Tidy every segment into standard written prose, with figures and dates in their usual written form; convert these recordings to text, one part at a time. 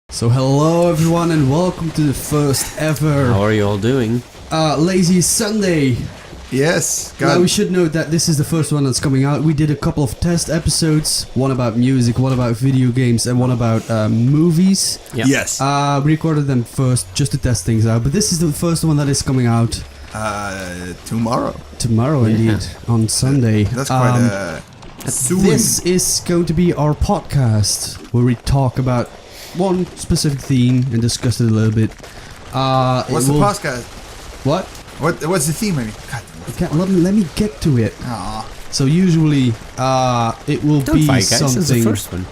So hello everyone and welcome to the first ever How are you all doing? Lazy Sunday. Yes. Now we should note that this is the first one that's coming out. We did a couple of test episodes, one about music, one about video games, and one about movies. Yep. Yes. We recorded them first just to test things out, but this is the first one that is coming out Tomorrow. tomorrow, indeed, on Sunday. That's quite soon. This is going to be our podcast where we talk about one specific theme and discuss it a little bit. What's the podcast? What? What's the theme? I mean, God, Let me get to it. Aw. So usually, it will Don't be fight, guys. It's the something, first one.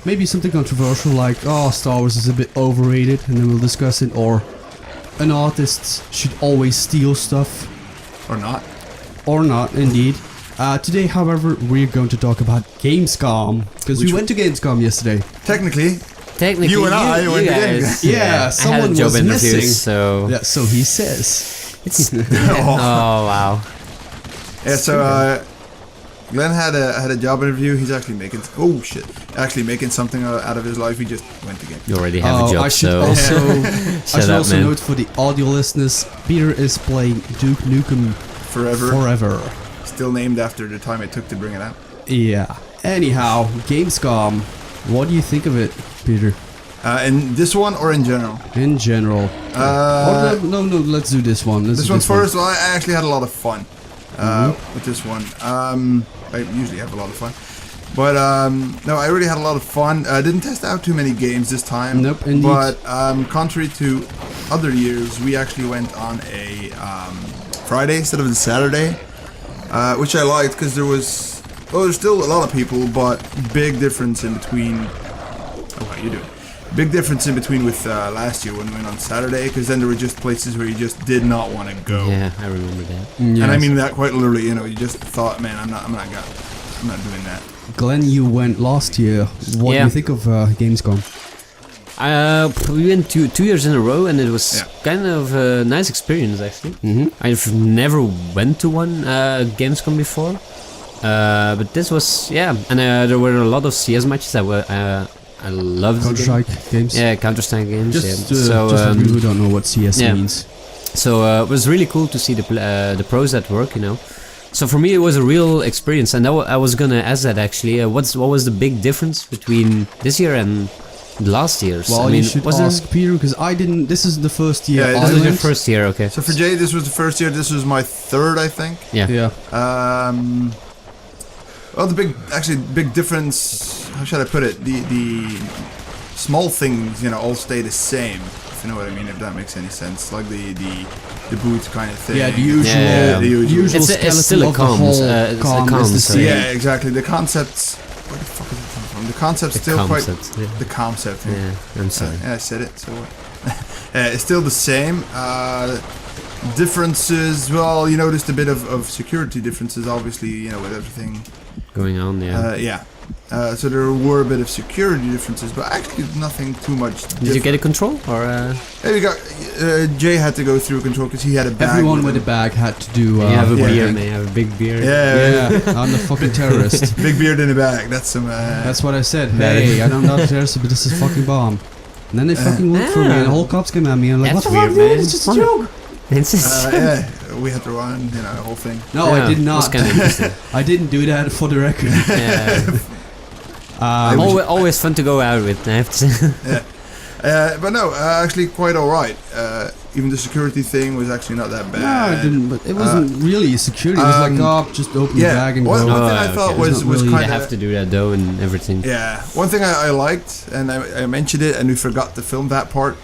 maybe something controversial like, oh, Star Wars is a bit overrated, and then we'll discuss it, or an artist should always steal stuff, Or not. or not, indeed. Today, however, we're going to talk about Gamescom, because we Which went to Gamescom yesterday. Technically, Technically, You and I went to guys, Yeah, I someone had a job was interview, missing. so Yeah, so he says. oh wow. yeah. So Glenn had a job interview. He's actually making something out of his life. He just went to game. You already have a job, I should so also, I Shut should up, also man. note for the audio listeners, Pieter is playing Duke Nukem Forever. Still named after the time it took to bring it out. Yeah. Anyhow, Gamescom. What do you think of it, Pieter? In this one or in general? In general. No, let's do this one. This one first. Well, I actually had a lot of fun with this one. I usually have a lot of fun. But no, I really had a lot of fun. I didn't test out too many games this time. Nope, indeed. But contrary to other years, we actually went on a Friday instead of the Saturday, which I liked because there's still a lot of people, but big difference in between. Oh, how you doing? Big difference in between with last year when we went on Saturday, because then there were just places where you just did not want to go. yeah, I remember that. And I mean that quite literally. You know, you just thought, man, I'm not doing that. Glenn, you went last year. What do Yeah. you think of Gamescom? We went two years in a row, and it was Yeah. kind of a nice experience actually. Mm-hmm. I've never went to one Gamescom before, but this was and there were a lot of CS matches that were I loved. Counter-Strike games? Yeah, Counter-Strike games. Just so for people who don't know what CS means. So it was really cool to see the pros at work, you know. So for me, it was a real experience, and I was gonna ask that actually. What was the big difference between this year and last year's? Well, I mean, you should was ask Peter, because I didn't. This is the first year Yeah, I this this was your went. first year, okay? So for Jay, this was the first year. This was my third, I think. Yeah. Yeah. Well, the big difference. How should I put it? The small things, you know, all stay the same. If you know what I mean, if that makes any sense. Like the boots kind of thing. Yeah, the usual, Yeah. The usual. It's still a of the comms, whole it's a comm is comms, the so same. Yeah, exactly. The concepts. Where the fuck is it come from? The concept's still quite. concept, yeah. The concept. Yeah, I'm sorry. Yeah, I said it. So it's still the same. Differences. Well, you noticed a bit of security differences, obviously. You know, with everything. Going on, yeah. So there were a bit of security differences, but actually nothing too much. Did you get a control or? Hey, we got Jay had to go through control because he had a bag. Everyone with a bag had to do. you have a yeah. beer, man. You have a big beer. Yeah, Yeah, I'm the fucking terrorist. big beard in a bag. That's some. That's what I said. Hey, I don't know the terrorist, but this is a fucking bomb. And then they fucking looked for me, and the whole cops came at me, and I'm like, That's what the fuck, weird, dude? man. It's just a joke. It's just, yeah, we had to run, you know, the whole thing. No, Yeah, I did it was not. kinda interesting. I didn't do that for the record. yeah. Always fun to go out with, I have to say. But no, actually quite alright. Even the security thing was actually not that bad. No, I didn't. But it wasn't really security. It was like, oh, just open the bag and one go. thing I okay. thought It's was not really- kind You of. have to do that though and everything. Yeah, one thing I liked, and I mentioned it, and we forgot to film that part,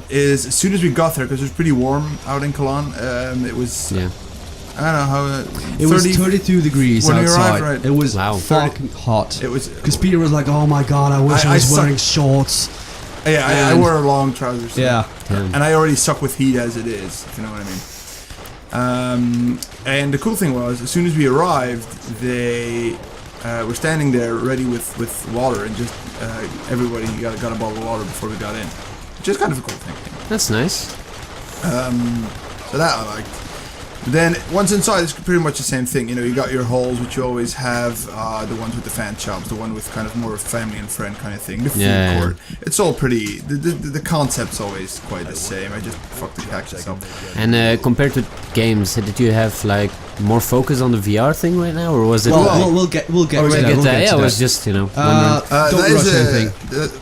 is as soon as we got there, because it was pretty warm out in Cologne, it was, Yeah. I don't know how, It was 32 degrees when we outside. arrived, right? It was Wow. fucking hot. It was, Because Peter was like, oh my god, I wish I was wearing shorts. yeah, I and- wore long trousers. Yeah. Damn. And I already suck with heat as it is, if you know what I mean. And the cool thing was, as soon as we arrived, they were standing there ready with water, and just everybody got a bottle of water before we got in, which is kind of a cool thing. That's nice. So that I liked. Then once inside, it's pretty much the same thing. You know, you got your halls, which you always have, the ones with the fan shops, the one with kind of more family and friend kind of thing, the food court. It's all pretty. The concept's always quite the same. I just fucked the cactus up. And compared to games, did you have like more focus on the VR thing right now, or was it? Well, we'll get to that. Yeah, I was just wondering. Don't rush anything.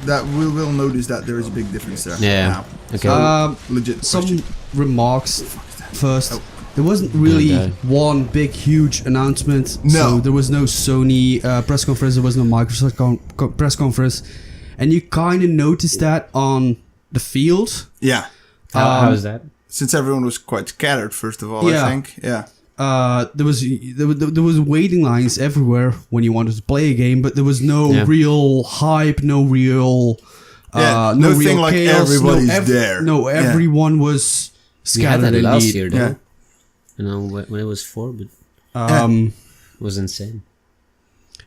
That we will notice that there is a big difference there. Yeah. Now. Okay. Legit. Some remarks first. There wasn't really one big, huge announcement. No. So there was no Sony press conference, there was no Microsoft press conference. And you kind of noticed that on the field. Yeah. How is that? Since everyone was quite scattered, first of all, Yeah. I think. Yeah. There was waiting lines everywhere when you wanted to play a game, but there was no real hype, no real no real thing like chaos, everybody's there. No, everyone was We had scattered that last indeed. year, though. Yeah. You know, when it was 4, but Um, it was insane.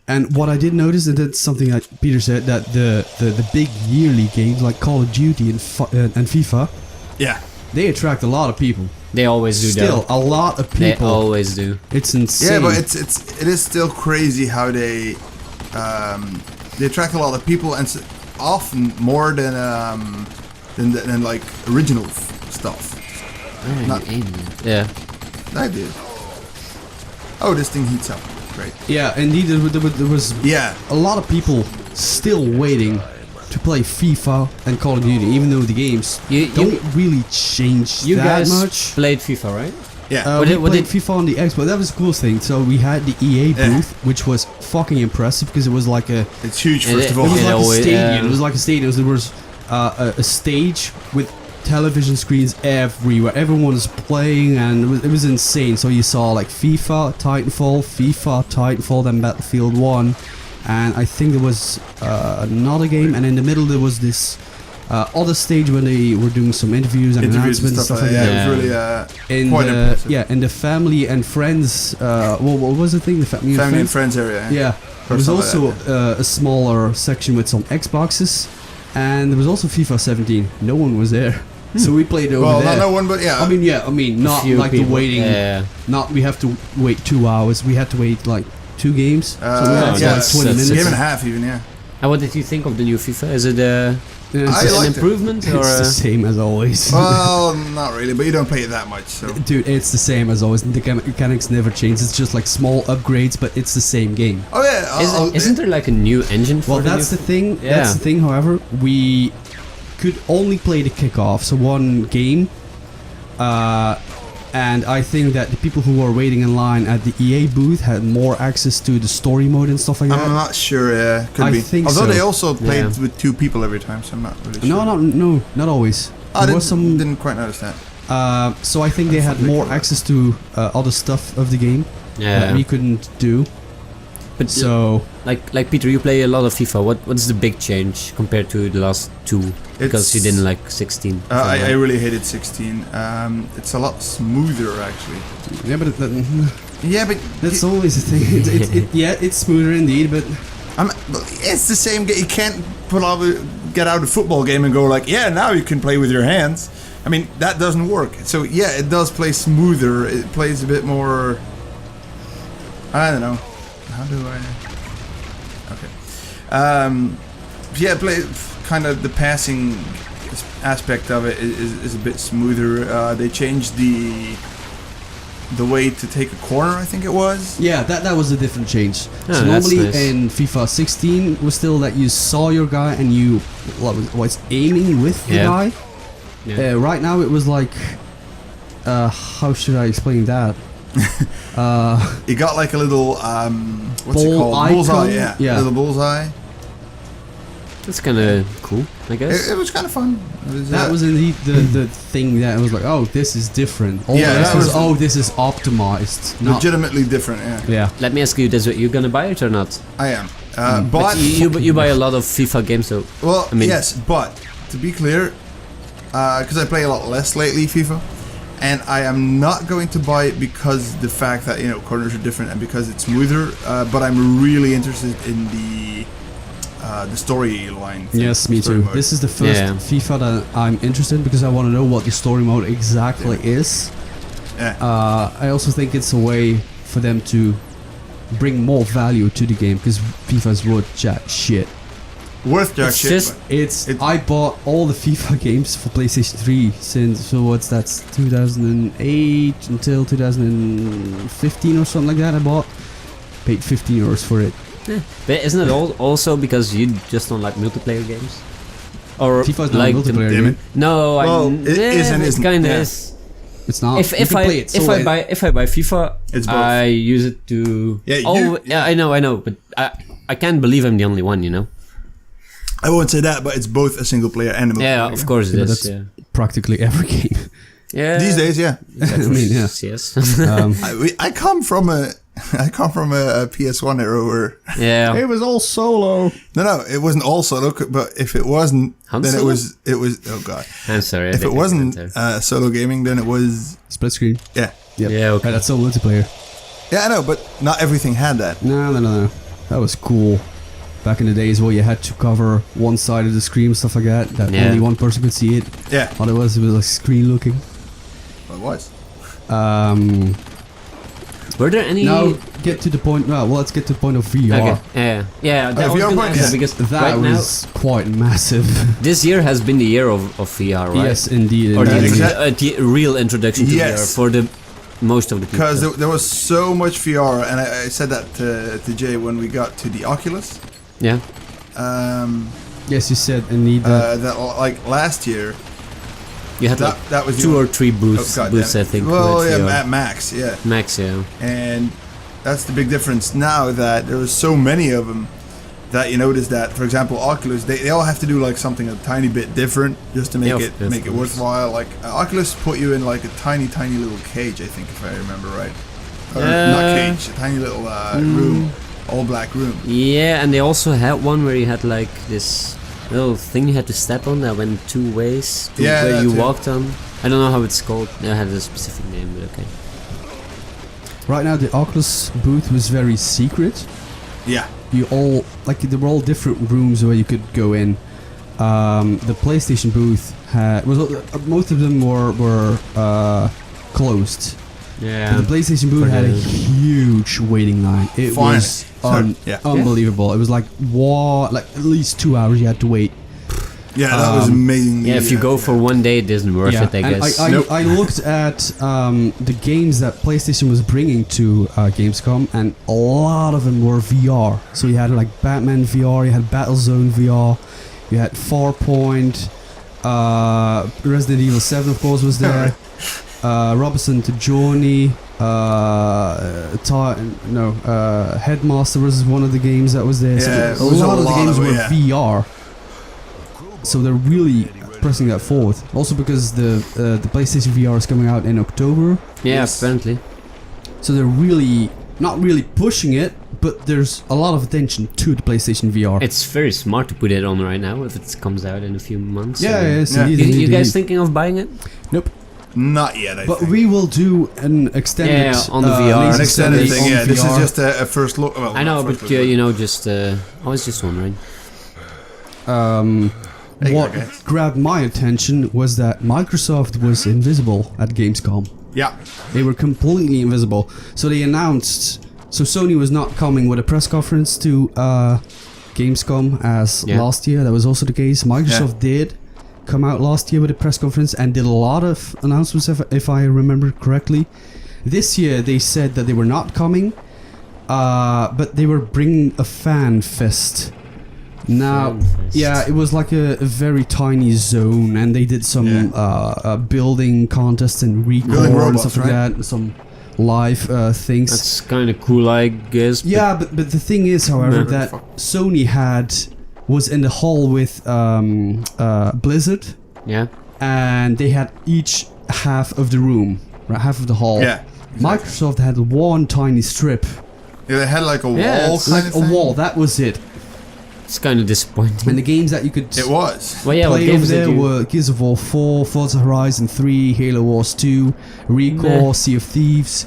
And what I did notice, and that's something that Pieter said, that the big yearly games like Call of Duty and FIFA, Yeah. they attract a lot of people. They always do. Still, a lot of They people. always do. It's insane. Yeah, but it is still crazy how they attract a lot of people, and often more than like original stuff. Not- Yeah. I did. Oh, this thing heats up. Great. Yeah, indeed, there was Yeah. a lot of people still waiting to play FIFA and Call of Duty, even though the games don't really change You that guys much. played FIFA, right? Yeah. We what played did- FIFA on the Xbox. That was the coolest thing. So we had the EA booth, which was fucking impressive because it was like a It's huge, It- first of it all. It was Yeah, like a always- stadium. It was like a stadium. There was a stage with television screens everywhere. Everyone was playing, and it was insane. So you saw like FIFA, Titanfall, then Battlefield 1, and I think there was another game. And in the middle there was this other stage when they were doing some interviews and announcements and stuff like yeah, that. it was really In quite the impressive. in the family and friends. What was the thing? The Family and friends area. yeah, there was something also like a smaller section with some Xboxes, and there was also FIFA 17. No one was there, so we played over Well, there. not no one, but yeah. I mean, not few like people. the waiting. Yeah. Not we have to wait 2 hours. We had to wait like 2 games. So we had yeah, like 20 that's- minutes. game and a half even. Yeah. And what did you think of the new FIFA? Is it Yeah, I it's, an liked it. improvement or? it's the same as always. Well, not really, but you don't play it that much, so. Dude, it's the same as always. The mechanics never change. It's just like small upgrades, but it's the same game. Oh yeah. Isn't there like a new engine for Well, that's the thing. Yeah. That's the thing. However, we could only play the kickoff, so one game. And I think that the people who were waiting in line at the EA booth had more access to the story mode and stuff like that. I'm not sure. Yeah, could I be. think Although so. they also played Yeah. with 2 people every time, so I'm not really sure. No, not always. I There was some. didn't quite notice that. So I think they had more access to other stuff of the game that Yeah. we couldn't do. But So like Peter, you play a lot of FIFA. What's the big change compared to the last 2? Because you It's- didn't like 16. I really hated 16. It's a lot smoother actually. yeah, but Yeah, but that's always the thing. Yeah, it's smoother indeed, but it's the same game. You can't get out a football game and go like, yeah, now you can play with your hands. I mean, that doesn't work. So yeah, it does play smoother. It plays a bit more. I don't know. How do I? Okay. Yeah, play kind of the passing aspect of it is a bit smoother. They changed the way to take a corner, I think it was. yeah, that was a different change. So that's normally nice. in FIFA 16 was still that you saw your guy and you was aiming with the Yeah. guy. Yeah. Right now it was like, how should I explain that? You got like a little what's it Ball called? icon? Bullseye, yeah. Yeah. Little bullseye. That's kind of cool, I guess. It was kind of fun. That was indeed the thing that was like, oh, this is different. All Yeah, the rest that was, was- oh, this is optimized. Not, legitimately different. Yeah, yeah. Let me ask you this: you gonna buy it or not? I am. Mm. But You buy a lot of FIFA games, so well, I mean- yes, but to be clear, because I play a lot less lately, FIFA, and I am not going to buy it because the fact that corners are different and because it's smoother. But I'm really interested in the storyline. Yes, me story too. mode. This is the first Yeah. FIFA that I'm interested in because I want to know what the story mode exactly is. Yeah. I also think it's a way for them to bring more value to the game because FIFA's worth jack shit. Worth jack It's shit. just- but I bought all the FIFA games for PlayStation 3 since, so what's that, 2008 until 2015 or something like that. I paid 15 euros for it. But isn't it also because you just don't like multiplayer games? Or FIFA's not like a multiplayer damn game. it. No, Well, it is and isn't. Kind of Yeah. is. It's not. If You can play it if solo. I buy FIFA, It's both. I use it to. Yeah, yeah, I know, but I can't believe I'm the only one, you know. I won't say that, but it's both a single player and a multiplayer. Yeah, of course it Yeah, but is. that's Yeah. practically every game. Yeah. These days, yeah. I mean, yeah. Yes. I come from a PS1 era where yeah. It was all solo. no, it wasn't all solo. But if it wasn't, Han then Solo? it was. Oh god, I'm sorry. I if it didn't wasn't get there. solo gaming, then it was Split screen. yeah. Yep. Yeah, okay. Right, that's all multiplayer. Yeah, I know, but not everything had that. No. That was cool. Back in the days where you had to cover one side of the screen, stuff like that. That Yeah. only one person could see it. Yeah, Otherwise, it was like screen looking. it was. Were there any? Now get to the point. Well, let's get to the point of VR. Okay. Yeah. That was VR gonna point, ask yeah. because That right was quite massive. now, this year has been the year of VR, right? Yes, indeed. Or the, indeed. Exact- the real introduction to Yes. VR for the most of the people. Because there was so much VR, and I said that to Jay when we got to the Oculus. Yeah. Yes, you said indeed. That like last year, You had like that was the two only- or three booths, God booths damn I it. think. Well, with yeah, VR. at max, yeah. Max, yeah. And that's the big difference now that there was so many of them that you notice that, for example, Oculus, they all have to do like something a tiny bit different just to make Yeah, it of make it course. worthwhile. Like Oculus put you in like a tiny little cage, I think, if I remember right. Or Uh, not cage, a tiny little room, all black room. Yeah, and they also had one where you had like this little thing you had to step on that went two ways. Yeah, where that you too. walked on. I don't know how it's called. It had a specific name, but okay. right now, the Oculus booth was very secret. Yeah, You all there were all different rooms where you could go in. The PlayStation booth most of them were closed. Yeah. But the PlayStation booth For had a the- huge waiting line. It Finally. was Yeah. unbelievable. It was like at least 2 hours you had to wait. yeah, that was amazing. Yeah, if you go for one day, it isn't worth it, I and guess. I Nope. looked at the games that PlayStation was bringing to Gamescom, and a lot of them were VR. So you had like Batman VR, you had Battlezone VR, you had Farpoint, Resident Evil 7 of course was there, Robinson to Journey, Headmaster was one of the games that was there. Yeah, So it was a lot of the games it, were yeah. VR. So they're really pressing that forward. Also because the PlayStation VR is coming out in October, Yeah, Yes. apparently. so they're really not really pushing it, but there's a lot of attention to the PlayStation VR. It's very smart to put it on right now if it comes out in a few months. Yeah, so- yes, Yeah. indeed, You, indeed, you guys indeed. thinking of buying it? Nope. Not yet, I But think. we will do an extended Yeah, on the VR. laser An extended study thing, on yeah. This is VR. just a first look. Well, I know, not first but look, you know, just I was just wondering. Hey, What okay. grabbed my attention was that Microsoft was invisible at Gamescom. Yeah, They were completely invisible. So they announced. So Sony was not coming with a press conference to Gamescom as Yeah. last year. That was also the case. Microsoft did come out last year with a press conference and did a lot of announcements, if I remember correctly. This year they said that they were not coming, but they were bringing a fan fest. Now, Fan fest. yeah, it was like a very tiny zone, and they did some building contests and Building record and robots, stuff like right? that, some live things. That's kind of cool, I guess. but- Yeah, but the thing is, however, No. that Sony was in the hall with Blizzard, Yeah. and they had each half of the room, right, half of the hall. yeah. Microsoft had one tiny strip, Yeah, they had like a Yeah, wall it's kind like of a thing. wall. That was it. It's kind of disappointing. And the games that you could It was. Well, yeah, what play over games did there you... were Gears of War 4, Forza Horizon 3, Halo Wars 2, Recall, Meh. Sea of Thieves,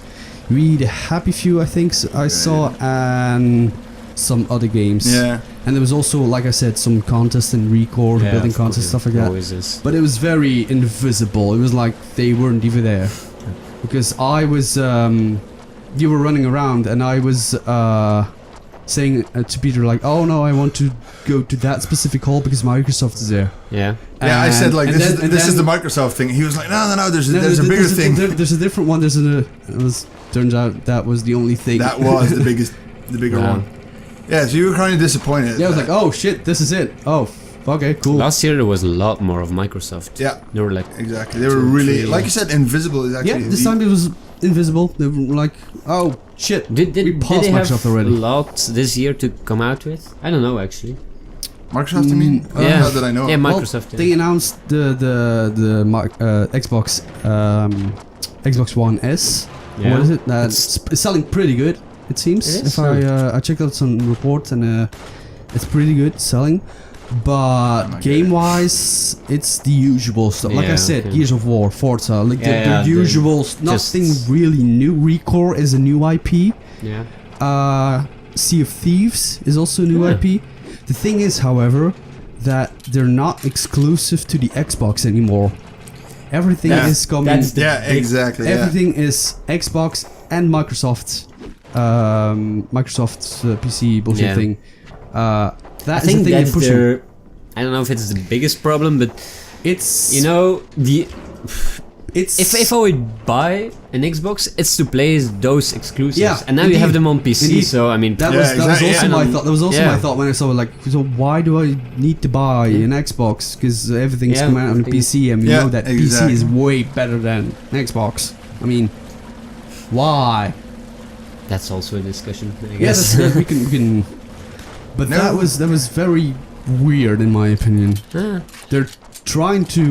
Read a Happy Few, I think I saw, and some other games. Yeah. And there was also, like I said, some contests and record, Yeah, building of course, contests, stuff like it that. always is. But it was very invisible. It was like they weren't even there. because I was you were running around and I was saying to Peter like, oh no, I want to go to that specific hall because Microsoft is there. Yeah. Yeah, I said like and this is the Microsoft thing. He was like, no, there's a bigger thing. There's a different one. Turns out that was the only thing. That was the bigger Wow. one. Yeah, so you were kind of disappointed. Yeah, I was like, oh shit, this is it. Oh, okay, cool. Last year there was a lot more of Microsoft. Yeah, They were like, exactly. They were really, like you said, invisible is actually. Yeah, this time it was invisible. They were like, oh shit, did we they passed have Microsoft a already. lot this year to come out with? I don't know actually. Microsoft, I mean, yeah. not that I know. Yeah, of. Microsoft. Well, they announced the Xbox Xbox One S. Yeah. What is it? That's selling pretty good. It seems. It is, If I checked out some reports and it's pretty good selling. But my game-wise, it's the usual stuff. Like I Yeah, said, okay. Gears of War, Forza, like Yeah, the yeah, usual. Nothing really new. Recore is a new IP. Yeah. Sea of Thieves is also a new Yeah. IP. The thing is, however, that they're not exclusive to the Xbox anymore. Everything Yeah. is coming. That's the Yeah, big- exactly. Yeah. Everything is Xbox and Microsoft's PC bullshit Yeah. thing. I That is think the thing that's they're pushing. their. I don't know if it's the biggest problem, but It's you know the. it's If I would buy an Xbox, it's to play those exclusives, Yeah, and now you have indeed. them on PC. Indeed. So I mean, that Yeah, was that was exactly, also yeah. my thought. That was also Yeah. my thought when I saw it. Like, so why do I need to buy an Xbox? Because everything's Yeah, coming out on I think- PC, and we Yeah, know that exactly. PC is way better than Xbox. I mean, why? that's also a discussion. I Yes, guess. we can. But No. that was very weird in my opinion. Ah, They're trying to.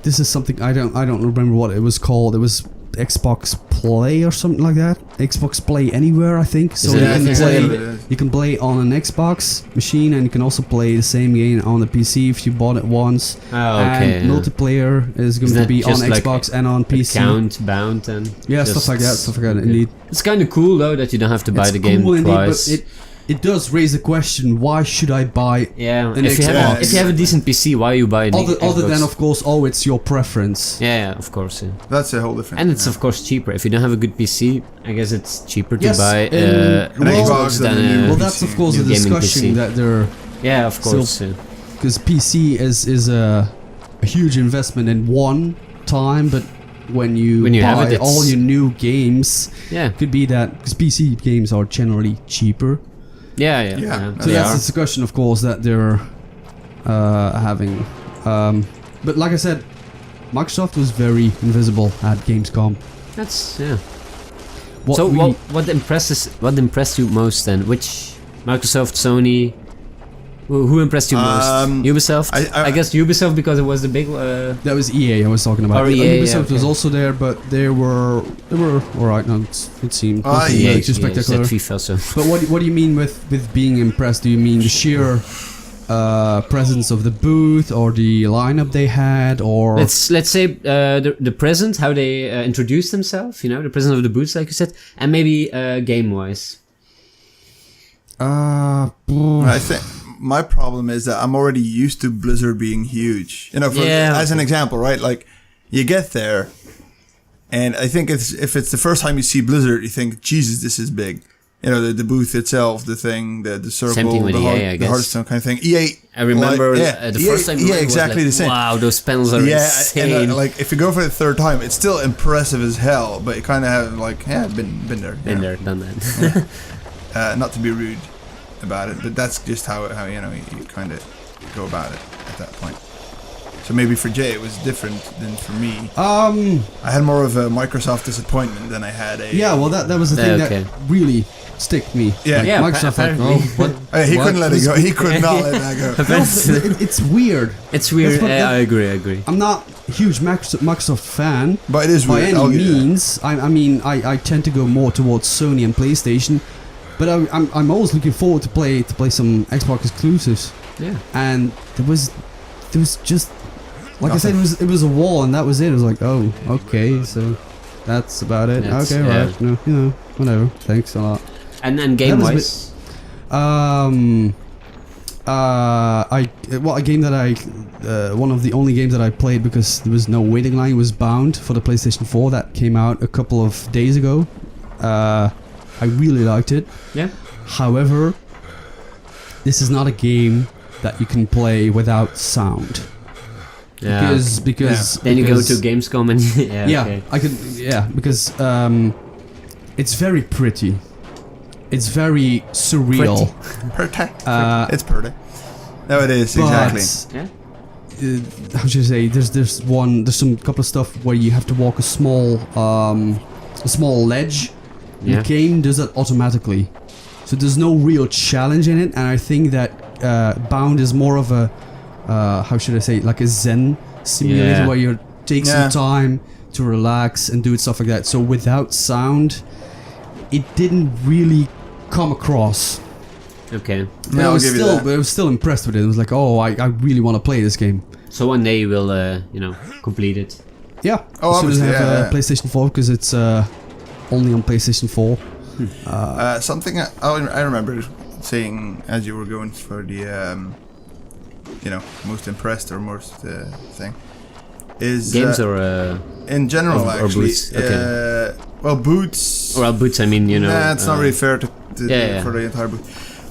This is something I don't remember what it was called. It was Xbox Play or something like that. Xbox Play Anywhere, I think. So Is you it- can is play. it- You can play on an Xbox machine, and you can also play the same game on the PC if you bought it once. oh, okay. And multiplayer is going to that be on just like Xbox and on PC. Account bound and Yeah, just- stuff like that. Stuff like that. okay. Indeed. It's kind of cool though that you don't have to buy It's the game cool indeed, twice. but it does raise the question: why should I buy? yeah, an if you, Xbox. have, if you have a decent PC, why you buy an Other than, Xbox? of course, oh, it's your preference. Yeah, of course. Yeah. That's a whole different. And it's of course cheaper. If you don't have a good PC, I guess it's cheaper to Yes, buy and- an well- Xbox than than a new- Well, a... that's of course a New gaming discussion PC. that they're Yeah, of course. yeah. because PC is a huge investment in one time, but when you have buy it, it's- all your new games, Yeah, could be that because PC games are generally cheaper. yeah. Yeah. So They that's are. the discussion, of course, that they're having. But like I said, Microsoft was very invisible at Gamescom. That's yeah. What So we- what impressed you most then? Which Microsoft, Sony? Who impressed you most? Ubisoft. I- I guess Ubisoft because it was the big. That was EA I was talking about. Or EA, Ubisoft yeah, was okay. also there, but they were alright. No, it seemed nothing EA, too spectacular. FIFA, so. But what do you mean with being impressed? Do you mean the sheer presence of the booth, or the lineup they had, or Let's say the present, how they introduced themselves. You know, the presence of the booths, like you said, and maybe game wise. I think my problem is that I'm already used to Blizzard being huge. You know, as an example, right? Like, you get there, and I think if it's the first time you see Blizzard, you think, Jesus, this is big. You know, the booth itself, the thing, the circle, Same thing with the, EA, I the guess. Hearthstone kind of thing. EA. I remember like, the first time. Yeah, we went, it was exactly like, the same. Wow, those panels are Yeah, insane. and like if you go for the third time, it's still impressive as hell. But you kind of have like, yeah, been there, Been there, done that. Not to be rude about it, but that's just how you know you kind of go about it at that point. So maybe for Jay it was different than for me. I had more of a Microsoft disappointment than I had a. yeah, well that was the thing Okay. that really stick me. Yeah. Like, Yeah, Microsoft. Like, apparently. oh, what? He what? couldn't let it go. He could not let that go. No, it's weird. It's weird. That's what- I agree. I'm not a huge Microsoft fan But it is by weird. any I'll give you that. means. I mean, I tend to go more towards Sony and PlayStation, but I'm always looking forward to play some Xbox exclusives. Yeah. And there was just like I said, it was a wall, and that was it. It was like, oh, okay, so that's about it. That's- okay, yeah. right, no, you know, whatever. Thanks a lot. And then game That wise. was a game that one of the only games that I played because there was no waiting line was Bound for the PlayStation 4 that came out a couple of days ago. I really liked it. Yeah. However, this is not a game that you can play without sound. Yeah. Because then you go to because- Gamescom and yeah, okay. I could. Yeah, because it's very pretty. It's very surreal. Pretty. Uh, It's pretty. No, it is, But exactly. Yeah. how should I say? There's some couple of stuff where you have to walk a small ledge. Yeah. The game does that automatically, so there's no real challenge in it. And I think that Bound is more of a how should I say, like a Zen simulator Yeah. where you take some time to relax and do stuff like that. So without sound, it didn't really come across. Okay. But Yeah, I I'll was give you still, that. but I was still impressed with it. I was like, oh, I really want to play this game. So one day you will, complete it. Yeah. Oh, as soon as I obviously, have yeah. PlayStation 4, because it's only on PlayStation 4. Something I remember saying as you were going for the, most impressed or most thing, is Games or in general or actually. boots, okay. Well, boots. well boots. I mean, Nah, it's not really fair to yeah. for the entire boot.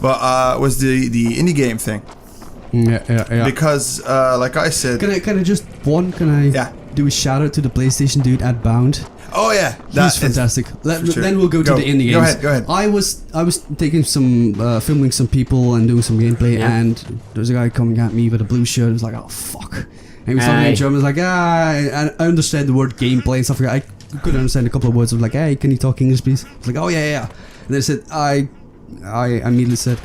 But was the indie game thing Yeah. because like I said. Can I just can I Yeah. do a shout out to the PlayStation dude at Bound? Oh yeah, He's fantastic. for sure. Then we'll go to Go. the indie Go games. ahead, go ahead. I was taking some filming some people and doing some gameplay, Yeah. and there was a guy coming at me with a blue shirt. I was like, oh fuck. And he was talking Aye. in German. I was like, I understand the word gameplay and stuff like that. I could understand a couple of words. I was like, hey, can you talk English, please? I was like, oh yeah. And they said, I immediately said,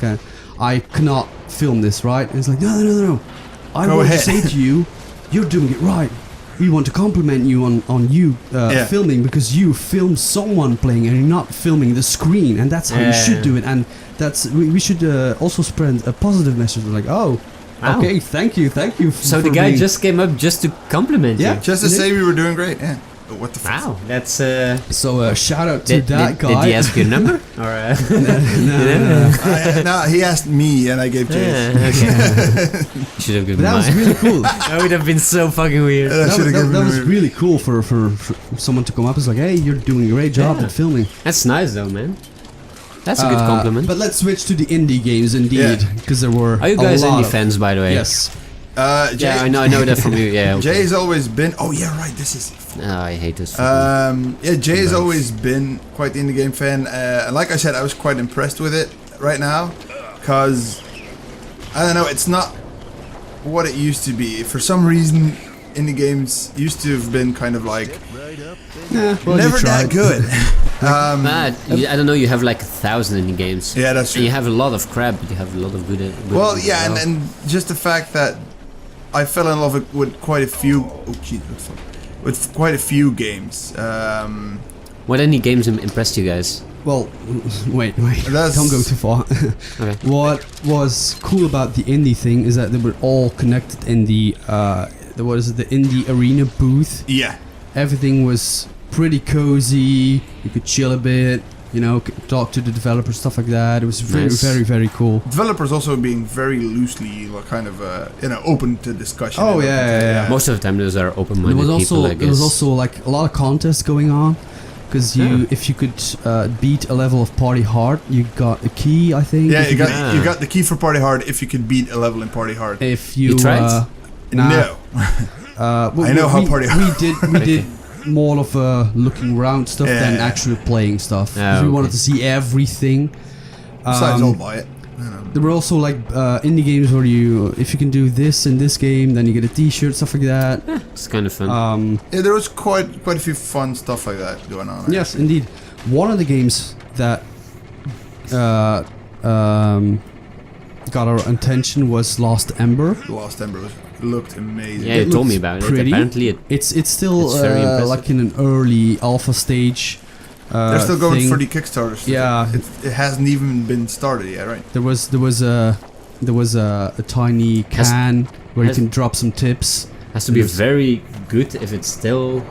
I cannot film this, right? And it's like, no. I Go want ahead. to say to you, you're doing it right. We want to compliment you on you filming, because you film someone playing and you're not filming the screen, and that's how you should do it. And that's we should also spread a positive message. We're like, oh, Wow. okay, thank you. So the for guy being- just came up just to compliment Yeah. you. Just to say we were doing great. Yeah. But what the fuck? Wow, that's So shout out to did, that did, guy. did he ask your number or? No, he asked me and I gave Chase. Okay. Should have given But that was mine. really cool. That would have been so fucking weird. I should have given that him was a- really cool for someone to come up. It's like, hey, you're doing a great job Yeah. at filming. That's nice though, man. That's a good compliment. But let's switch to the indie games, indeed, Yeah. because there were. Are you a guys lot indie of- fans, by the way? Yes. Jay, Yeah, I know that from you. Yeah. Okay. Jay's always been. Oh yeah, right. This is. Oh, I hate this. Jay's always been quite the indie game fan. And like I said, I was quite impressed with it right now, because I don't know, it's not what it used to be. For some reason, indie games used to have been kind of like Well, never you that tried. good. I don't know. You have like 1,000 indie games. Yeah, that's And you true. have a lot of crap, but you have a lot of good. Well, as yeah, well. and just the fact that I fell in love with quite a few. Oh, jeez, what the fuck? With quite a few games. What indie games impressed you guys? Well, wait. That's- Don't go too far. Okay. What was cool about the indie thing is that they were all connected in the the indie arena booth. Yeah. Everything was pretty cozy. You could chill a bit, talk to the developers, stuff like that. It was very, Nice. very, very cool. Developers also being very loosely kind of open to discussion. Oh, and yeah, open to- yeah. Most of the time, those are There open-minded was also people. I guess. there was also like a lot of contests going on, because if you could beat a level of party hard, you got a key, I think. Yeah, If you got Ah. you got the key for Party Hard if you could beat a level in Party Hard. If you, You tried? nah. No. I know how Party Hard. We did more of looking around stuff than Yeah. actually playing stuff. 'Cause Ah, we okay. wanted to see everything. Besides, Um, I'll buy it. There were also like indie games where if you can do this in this game, then you get a T-shirt, stuff like that. It's kind of fun. Yeah, there was quite a few fun stuff like that going on. Yes, indeed. One of the games that got our attention was Lost Ember. Lost Ember looked amazing. Yeah, you it told me looks about pretty. it. Apparently, It's still It's very impressive. like in an early alpha stage. They're still going thing. for the Kickstarter. Stuff. Yeah. It hasn't even been started yet, right? There was a tiny Has- can where you has- can drop some tips. has to be very good if it's still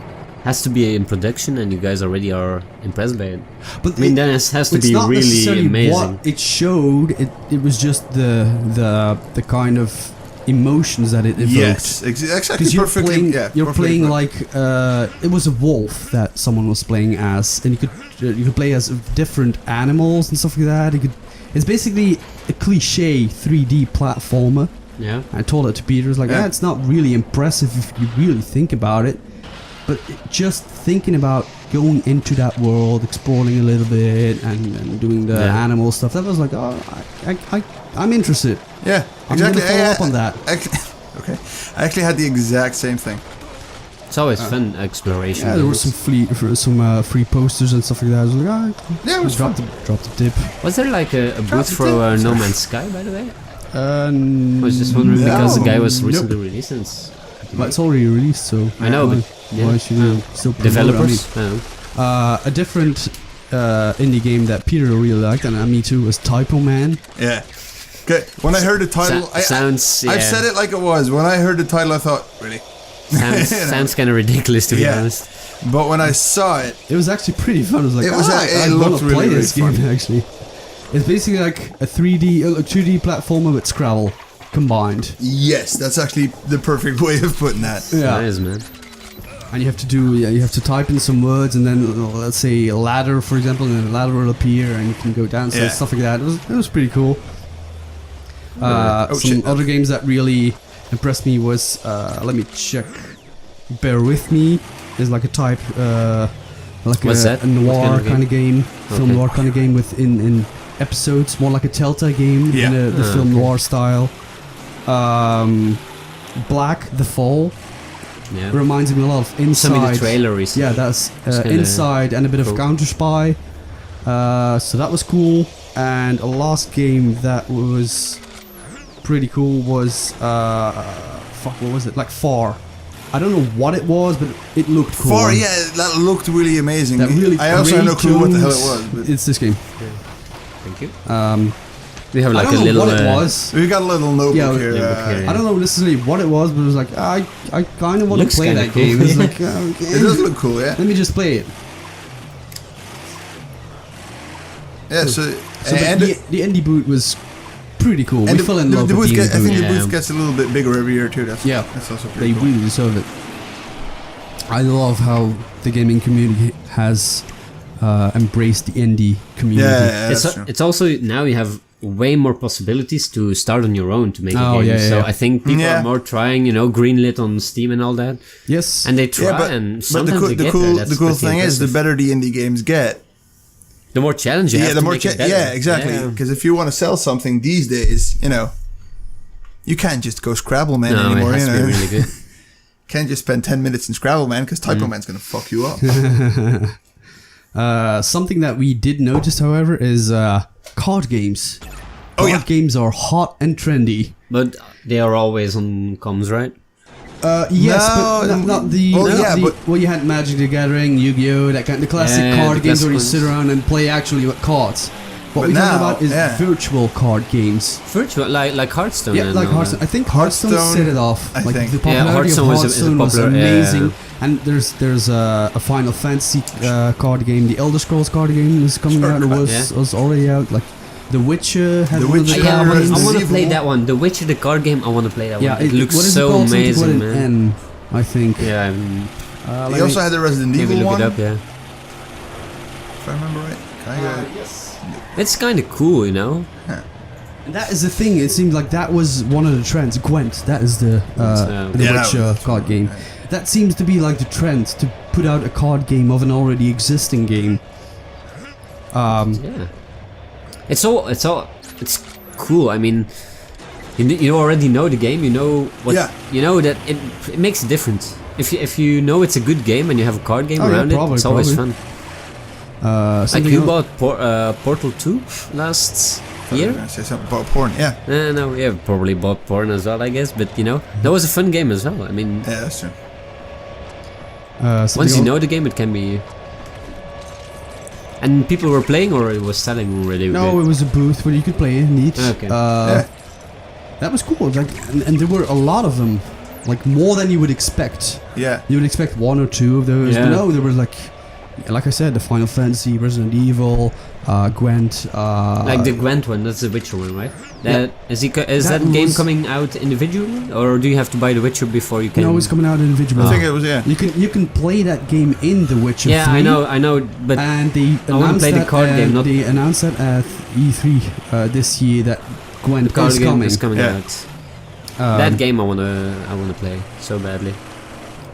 has to be in production and you guys already are impressed by it. But I mean, then it has to it's be not really necessarily amazing. what it showed. It was just the kind of emotions that it evoked. Yes, exactly. Because you're Perfectly. playing, Yeah, you're perfectly playing put. like it was a wolf that someone was playing as, and you could play as different animals and stuff like that. It's basically a cliche 3D platformer. Yeah. I told it to Peter. It's like, Yeah. it's not really impressive if you really think about it, but just thinking about going into that world, exploring a little bit, and doing the Yeah. animal stuff, that was like, oh, I'm interested. Yeah, I'm exactly. gonna follow up on that. Okay, I actually had the exact same thing. It's always fun exploration. Yeah, there were some free posters and stuff like that. I was like, Yeah, it was fun. drop the tip. Was there like a booth for No Man's Sky, by the way? I I was just wondering because the guy was nope. recently released. And it's But it's already released, so I know, why, but yeah. why should you still promote it? developers. I don't know. A different indie game that Peter really liked, and me too, was Typo Man. Yeah. Okay. When I heard the title, Sounds. I've said it like it was. When I heard the title, I thought, really? Sounds, You know. sounds kind of ridiculous to be Yeah. honest. But when I saw it, It was actually pretty fun. I was like, It was I it want looked to really, play really this game fun. actually. It's basically like a 2D platformer with Scrabble combined. yes, that's actually the perfect way of putting that. Yeah. Nice, man. And you have to you have to type in some words, and then let's say a ladder, for example, and then a ladder will appear, and you can go down, so Yeah. stuff like that. It was pretty cool. Oh, Some shit. other games that really impressed me was let me check. Bear with me. There's like a type, like What's a that? noir What kind of game, film Okay. noir kind of game with in episodes, more like a Telltale game Yeah. in the Ah, film okay. noir style. Black the Fall Yeah. reminds me a lot of Some in Inside. the trailer recently. Yeah, that's kinda Inside and a bit of cool. Counter Spy. So that was cool. And a last game that was pretty cool was fuck, what was it? Like Far. I don't know what it was, but it looked cool. Far, yeah, that looked really amazing. That really I also had no clue what the hell it tones. was. But It's this game. Thank you. We have I like don't a know little. what it was. we got a little notebook Yeah, here. notebook here. I don't know necessarily what it was, but it was like I kind of want to Looks play kinda that cool. game. It's like It does look cool, yeah. let me just play it. Yeah, so So and the indie boot was pretty cool. and We fell in love the with booth the I indie think boot. the Yeah. booth gets a little bit bigger every year too. That's Yeah. that's also They pretty cool. really deserve it. I love how the gaming community has embraced the indie community. Yeah, It's, that's true. it's also now you have way more possibilities to start on your own to make a Oh, game. yeah, yeah, so yeah. I think people Yeah. are more trying, greenlit on Steam and all that, Yes. and they try and but sometimes the they cool, get the cool, there. the That's cool pretty thing is, the impressive. better the indie games get, the more challenge you have the to more make it better. yeah, exactly. Yeah. Because if you want to sell something these days, you can't just go Scrabble Man No, anymore. it has to be really good. Can't just spend 10 minutes in Scrabble Man because Typo Man's gonna fuck you up. Something that we did notice, however, is card games. Oh, Card yeah. games are hot and trendy. But they are always on comms, right? Yes, No, but not the. well, not yeah, the but- well, you had Magic the Gathering, Yu-Gi-Oh, that kind of classic Yeah, card the games where you classic sit around and play actually with cards. What But we're talking now, about is yeah. virtual card games. Virtual, like Hearthstone. Yeah, and like all Hearthstone. that. I think Hearthstone Hearthstone, set it off. I Like think. the Yeah, popularity Hearthstone of was a Hearthstone was popular, amazing. yeah. And there's a Final Fantasy card game. The Elder Scrolls card game is coming Sure, out. It yeah. was already out. Like The Witcher had The one of the Witcher, Yeah, I card want games. to Resident play Evil. that one. The Witcher, the card game. I want to play that Yeah, one. It looks what is it so called? Something with amazing, an man. N, I think. Yeah, Let He me- also had the Resident maybe Evil look one, it up. Yeah, if I remember right. yes. it's kind of cool, That is the thing. It seems like that was one of the trends. Gwent. That is the Yeah, that Witcher was- card game. That seems to be like the trend to put out a card game of an already existing game. Yeah, it's cool. I mean, you already know the game. You know what. Yeah. You know that it makes a difference. If you know it's a good game and you have a card game Oh, yeah, around probably, it, it's always probably. fun. Like Something you else- bought Portal 2 last year. I say something about porn. Yeah, No, yeah, probably bought porn as well, I guess. But that was a fun game as well. I mean, yeah, that's true. something once you else- know the game, it can be. And people were playing, or it was selling already. No, it was a booth where you could play it. Neat. Okay. Yeah. That was cool. Like, and there were a lot of them. like more than you would expect. Yeah. You would expect one or two of those, Yeah. but no, there was like I said, the Final Fantasy, Resident Evil, Gwent. Like the Gwent one, that's the Witcher one, right? That is That that game was- coming out individually, or do you have to buy the Witcher before you can? No, it's coming out individually. I think it was, yeah. You can play that game in The Witcher 3. Yeah, I know, but And they I wanna announced play the that, card game, not- they announced that at E3 this year that Gwent the card is game coming. is coming Yeah. out. Um, That game I wanna play so badly.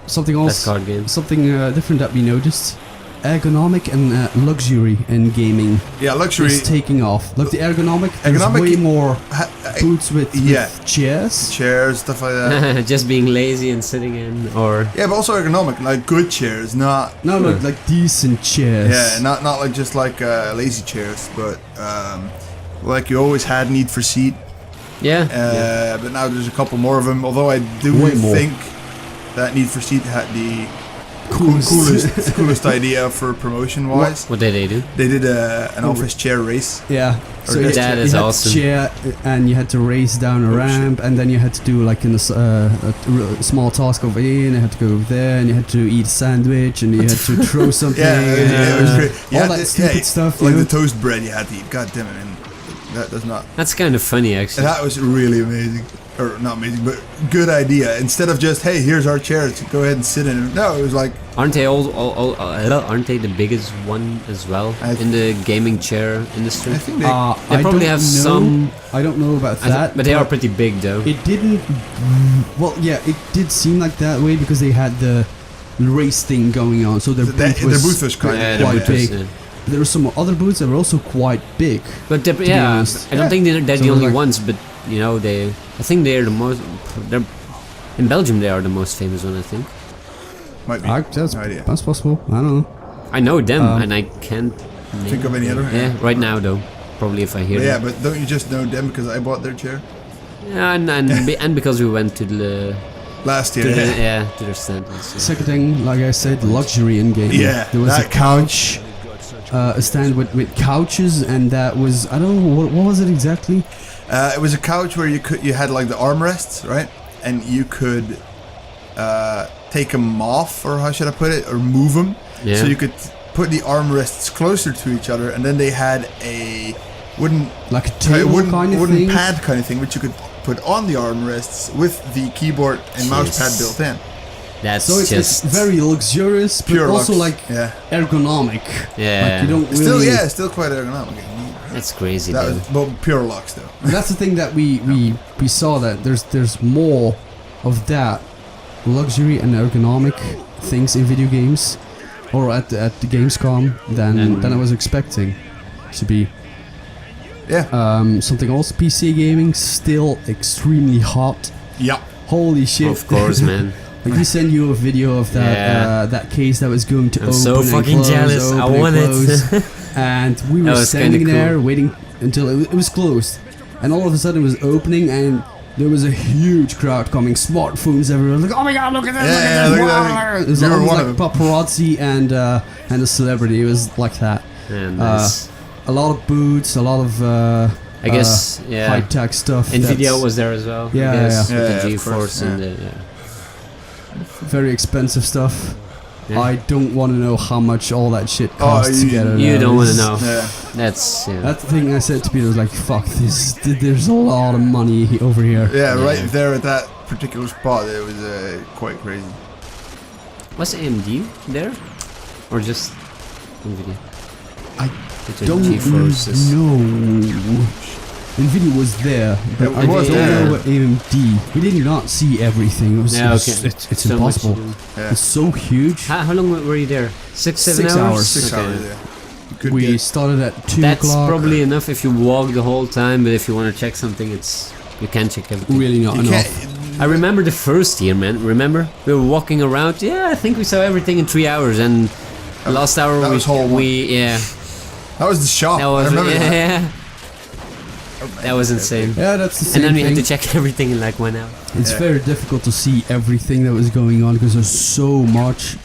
Something That else, card game. something different that we noticed. Ergonomic and luxury in gaming Yeah, luxury. is taking off. Look, the ergonomic, there's Ergonomic- way more ha- boots with yeah. chairs. chairs, stuff like that. Just being lazy and sitting in, or Yeah, but also ergonomic, like good chairs, not No, like decent chairs. yeah, not like just like lazy chairs, but like you always had Need for Seat. yeah. But now there's a couple more of them. Although I do Way more. think that Need for Speed had the Coolest. coolest idea for promotion wise. What did they do? They did an office chair race. Yeah. So you, That you is had awesome. to chair and you had to race down a Oh, ramp, and then you had to do like a small task over here, and you had to go over there, and you had to eat a sandwich, and you had to throw something. Yeah, it was great. You all had that to- stupid stuff. like you know? the toast bread you had to eat. God damn it, man. That does not. That's kind of funny, actually. That was really amazing. Or not amazing, but good idea. Instead of just, hey, here's our chairs, go ahead and sit in it. No, it was like, Aren't they aren't they the biggest one as well in the gaming chair industry? I think they. They I probably don't have know- some- I don't know about that, but they are pretty big though. It didn't. Well, yeah, it did seem like that way because they had the race thing going on, so their booth was their booth was kind Yeah, of the quite booth was, big. yeah. There were some other booths that were also quite big. But be yeah, honest. I don't think they're So the only like- ones. But you know, I think they're the most. They're in Belgium. They are the most famous one, I think. might be. That's, No idea. that's possible. I don't know. I know them, Um, and I can't Think of any other? Yeah, right now though. Probably if I hear But yeah, them. but don't you just know them because I bought their chair Yeah, and because we went to the last to year? the, yeah to their stand. and stuff. Second thing, like I said, luxury in gaming. Yeah, there was a that couch, a stand with couches, and that was, I don't know, what was it exactly? It was a couch where you had like the armrests, right? And you could take them off, or how should I put it, or move them. Yeah. So you could put the armrests closer to each other, and then they had a wooden Like a table kind of wooden thing? pad kind of thing, which you could put on the armrests with the keyboard and mouse pad Jeez. built in. That's So it's just very luxurious, but Pure also lux. like Yeah. ergonomic. Yeah. Like you don't really... Still, yeah, still quite ergonomic. that's crazy. That though. was well, pure lux though. That's the thing that we saw, that there's more of that luxury and ergonomic things in video games, or at the Gamescom than I was expecting to be. Yeah. Something else, PC gaming still extremely hot. Yeah. Holy shit! Of course, man. Like we sent you a video of that Yeah. that case that was going to I'm open so and fucking close, jealous. I open and want it. close. And we That were was standing kinda there cool. waiting until it was closed, and all of a sudden it was opening, and there was a huge crowd coming, smartphones everywhere. Like, oh my god, look at this! Yeah, look at look this! at wow." that. It was You were almost one like of them. paparazzi and a celebrity. It was like that. Yeah, nice. A lot of boots, a lot of I guess yeah. high tech stuff. Nvidia that's was there as well. Yeah, I guess, yeah. with Yeah, the of course, GeForce and the. very expensive stuff. Yeah. I don't want to know how much all that shit Oh, costs you- together. You now. don't want to It's- know. Yeah. That's yeah. That's the thing I said to Peter, was like, fuck this, there's a lot of money over here. Yeah, Yeah. right there at that particular spot, it was quite crazy. Was AMD there, or just Nvidia? I With the Don't GeForces. know. Nvidia was there, but It I was don't there. know what AMD. We did not see everything. It was, Yeah, it's, okay. it's So much impossible. to do. Yeah. It's so huge. How long were you there? 6-7 6 hours. 6 Okay. hours, yeah. You could We get- started at 2 That's o'clock. probably enough if you walk the whole time, but if you want to check something, you can check everything. really not you enough. can't- I remember the first year, man. Remember? We were walking around. Yeah, I think we saw everything in 3 hours, and the last hour that was whole one. yeah, That was the shop. that I was remember that. yeah. That was insane. Yeah, that's the same And then we thing. had to check everything in like 1 hour. It's Yeah. very difficult to see everything that was going on because there's so much.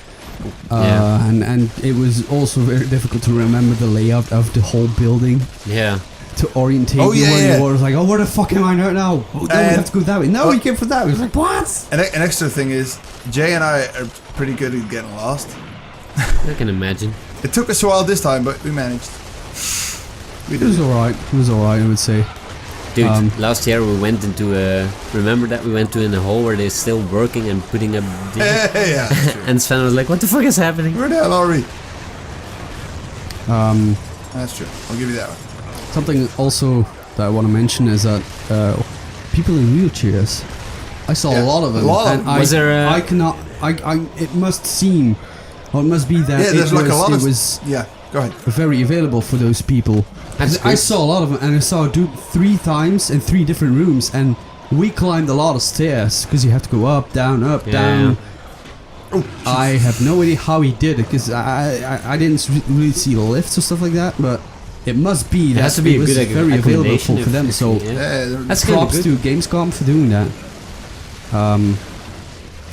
Yeah. And it was also very difficult to remember the layout of the whole building. Yeah. to orientate Oh, you yeah, where yeah. you were. It was like, oh, where the fuck am I now? Oh, no, we have to go that way. No, we came for that way. It was like, what? And an extra thing is, Jay and I are pretty good at getting lost. I can imagine. It took us a while this time, but we managed. We It did was alright. It was alright, I would say. Dude, Last year we went into a... Remember that? We went to in a hole where they're still working and putting up... Yeah, that's true. And Sven was like, what the fuck is happening? Where the hell are we? Um, That's true. I'll give you that one. something also that I want to mention is that people in wheelchairs. I saw Yeah, a lot of them. a lot of and them. Was there a- I cannot. It must seem, or it must be that Yeah, there's like a lot it of... was Yeah, go ahead. very available for those people. That's I good. saw a lot of them, and I saw a dude 3 times in 3 different rooms, and we climbed a lot of stairs because you have to go up, down, down. Oh, I have no idea how he did it because I didn't really see lifts or stuff like that, but it must be It that has to be it a was good very available accommodation for them. So yeah. yeah, That's kinda props good. to Gamescom for doing that.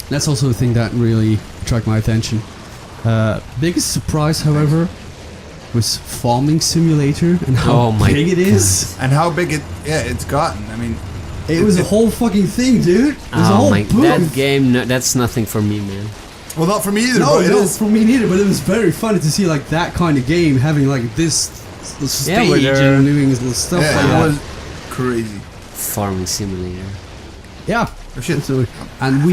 That's also a thing that really attracted my attention. Biggest surprise, however, was Farming Simulator and how Oh my big it is. and how big it's gotten. I mean, It was a whole fucking thing, dude. It was a Oh whole my... booth. That game, no, that's nothing for me, man. well, not for me either. No, but it no, is. for me neither. But it was very funny to see like that kind of game having like this Yeah, where stage they're- and doing stuff Yeah, like it that. was crazy. Farming Simulator. Yeah, Oh, shit. absolutely. And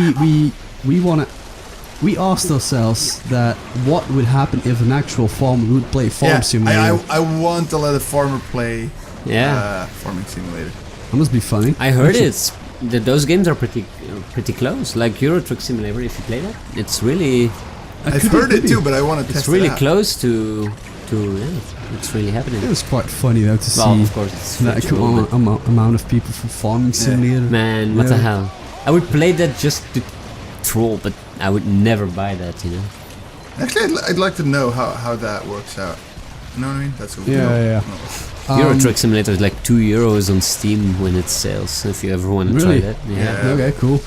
we asked ourselves that what would happen if an actual farmer would play Farm Simulator. I want to let a farmer play Yeah. Farming Simulator. That must be funny. I heard Actually, it's... Those games are pretty close. Like Euro Truck Simulator, if you play that. It's really... I've could be, heard could it be. too, but I want to test It's really it out. close to... Yeah, it's really happening. It was quite funny though to Well, see of course, it's that virtual, but- amount of people for Farming Simulator. Man, what the Yeah. hell? I would play that just to troll, but I would never buy that, you know? Actually, I'd like to know how that works out. You know what I mean? That's cool. Yeah. Euro Truck Simulator is like €2 on Steam when it sells, so if you ever want to Really? try that. Yeah. Yeah. Okay, cool.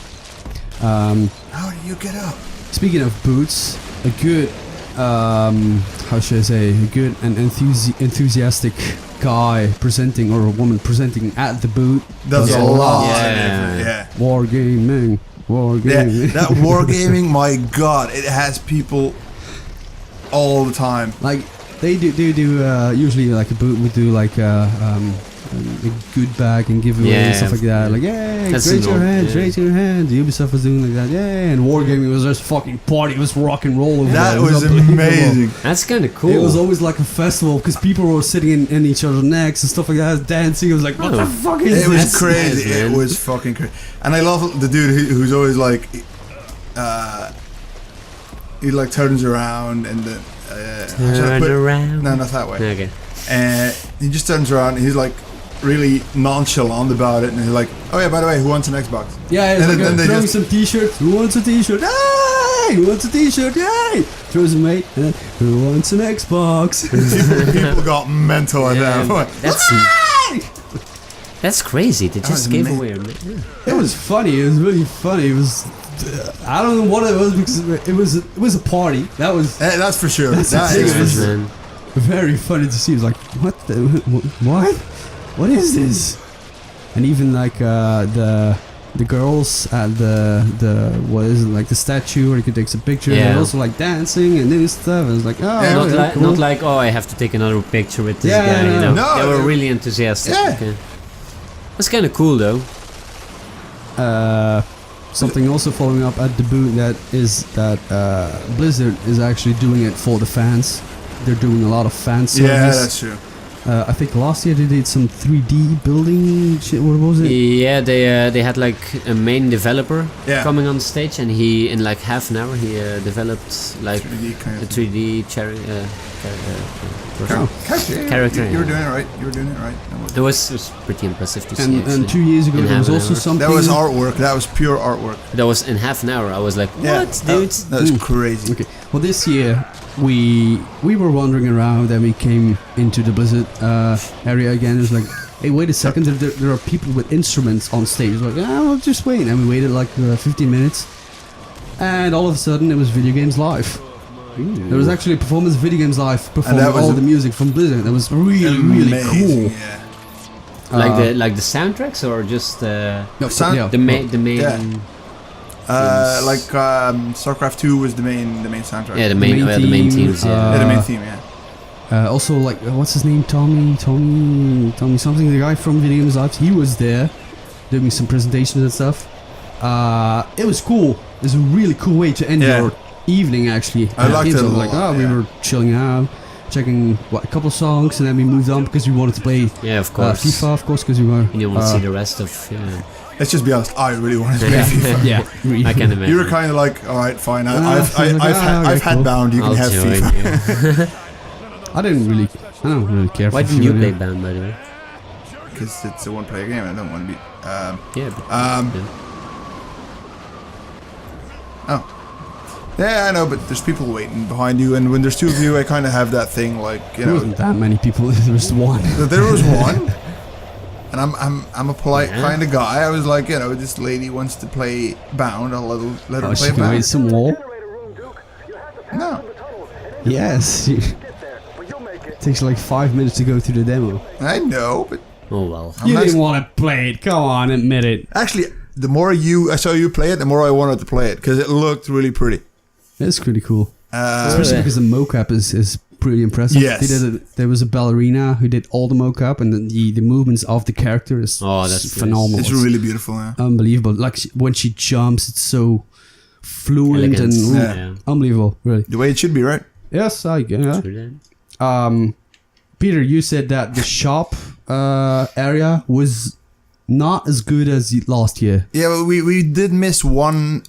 How do you get up? Speaking of boots, a good, how should I say, a good and enthusiastic guy presenting or a woman presenting at the boot That's does a a lot. Yeah. Yeah. Wargaming. Yeah, that wargaming, my god, it has people all the time. Like they do usually like a boot would do like a good bag and giveaway and Yeah. stuff like that. Like, yay, That's raise your normal, hands, yeah. raise your hands. Ubisoft was doing like that, yeah. And Wargaming was just fucking party. It was rock and roll. Over That there. It was unbelievable. amazing. That's kind of cool. It was always like a festival because people were sitting in each other's necks and stuff like that, dancing. It was like, what the fuck is It was this? crazy. nice, man. It was fucking crazy. And I love the dude who's always like, he like turns around and then Turn around. No, not that way. Okay. And he just turns around and he's like really nonchalant about it, and he's like, "Oh yeah, by the way, who wants an Xbox?" Yeah, it's And like then they throwing just- some t-shirts. Who wants a t-shirt? Hey! Who wants a t-shirt? Yay! Throws a mate. And then, who wants an Xbox? People got mental at that point. That's crazy. They just was gave amazing. away. It was funny. It was really funny. It was. I don't know what it was because it was a party. That was That's for sure. That's That the is thing, for man. sure. Man. very funny to see. It was like, what the what? What is this? And even like the girls at the what is it, like the statue where you could take some pictures. Yeah. They're also like dancing and doing stuff. And it's like, oh, Yeah, Not okay, like, cool. not like, oh, I have to take another picture with this Yeah, guy. no, You know, no. they were No, really enthusiastic. Yeah. Okay. That's kind of cool, though. Something also following up at the booth that Blizzard is actually doing it for the fans. They're doing a lot of fan service. Yeah, that's true. I think last year they did some 3D building shit. What was it? Yeah, they had like a main developer Yeah. coming on stage, and he in like half an hour he developed like 3D kind a of 3D person. Character. Character, You were yeah. doing it right. You were doing it right. It was pretty impressive to see. And actually. 2 years ago In there was half an also hour. something. That was artwork. That was pure artwork. That was in half an hour. I was like, what, Yeah, dude? That was Mm. crazy. Okay. Well, this year we were wandering around and we came into the Blizzard area again. It was like, hey, wait a second. There are people with instruments on stage. Like, oh, just wait. And we waited like 15 minutes, and all of a sudden it was Video Games Live. There was actually a performance of Video Games Live performing that was all a- the music from Blizzard. That was really Amazing, cool. Yeah. Like the soundtracks or just No, sound- yeah. the main. Yeah. Like StarCraft 2 was the main soundtrack. Yeah, the main theme, themes. Yeah. Yeah, the main theme. Yeah. Also, like, what's his name? Tommy something. The guy from Video Games Live. He was there, doing some presentations and stuff. It was cool. It was a really cool way to end your evening. Actually, I liked it a like, lot, we were chilling out, checking a couple of songs, and then we moved on because we wanted to play Yeah, of course. FIFA, of course, because we were. You want to see the rest of. Yeah. Let's just be honest. I really wanted to play FIFA. Yeah, really. I can imagine. You were kind of like, all right, fine. I've okay, had cool. Bound. You can I'll have join FIFA. you. I don't really care. Why for didn't you FIFA, play yeah. Bound, by the way? Because it's a one-player game. I don't want to be. Yeah. But, Yeah, I know, but there's people waiting behind you, and when there's two of you, I kind of have that thing, like, you There know, wasn't that many people. There was one. there was one, and I'm a polite Yeah. kind of guy. I was like, you know, this lady wants to play Bound. I'll let her Oh, she play can wait Bound. some more. No, Yes. It takes like 5 minutes to go through the demo. I know, but oh well. I'm You not- didn't want to play it. Come on, admit it. actually, the more I saw you play it, the more I wanted to play it because it looked really pretty. It's pretty cool. Uh, Especially because the mocap is pretty impressive. Yes. There was a ballerina who did all the mocap, and the movements of the character is Oh, that's phenomenal. it's really beautiful. Yeah. Unbelievable. Like when she jumps, it's so fluent Elegant. and Yeah. unbelievable. Really. The way it should be, right? Yes, I get it. True Peter, you said that the shop area was not as good as last year. Yeah, but we did miss one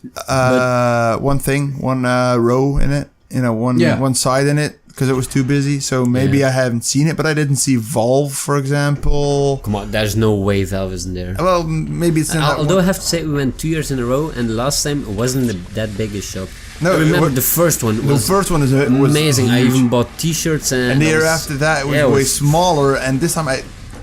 row in it. You know, one side in it because it was too busy. So maybe I haven't seen it, but I didn't see Valve, for example. Come on, there's no way Valve isn't there. Well, maybe it's in that Although one. I have to say, we went 2 years in a row, and the last time it wasn't that big a shop. No, I remember it the first one The was first one was amazing. I huge. even bought T-shirts and. And the I year was- after that, it was yeah, way smaller. And this time,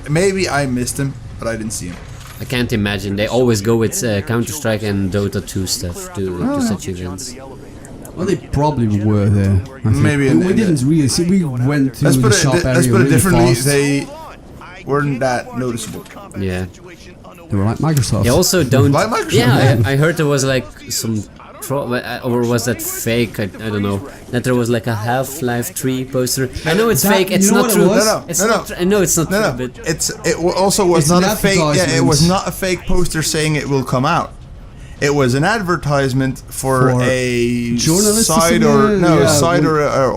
maybe I missed him, but I didn't see him. I can't imagine. They always go with Counter Strike and Dota 2 stuff to such events. Well, they probably were there. I think. Maybe we didn't really see. We went to the shop area let's put it really differently. fast. They weren't that noticeable. Yeah. They were like Microsoft. They also don't. Like Microsoft, Yeah, I heard there was like some. Or was that fake? I don't know. That there was like a Half-Life 3 poster. I know it's That- fake. It's you know not what it true. was? It's No, no. not tr- I know it's not No, true. no. But It also was It's not an a fake. Yeah, it advertisement. was not a fake poster saying it will come out. It was an advertisement for a journalists or site something?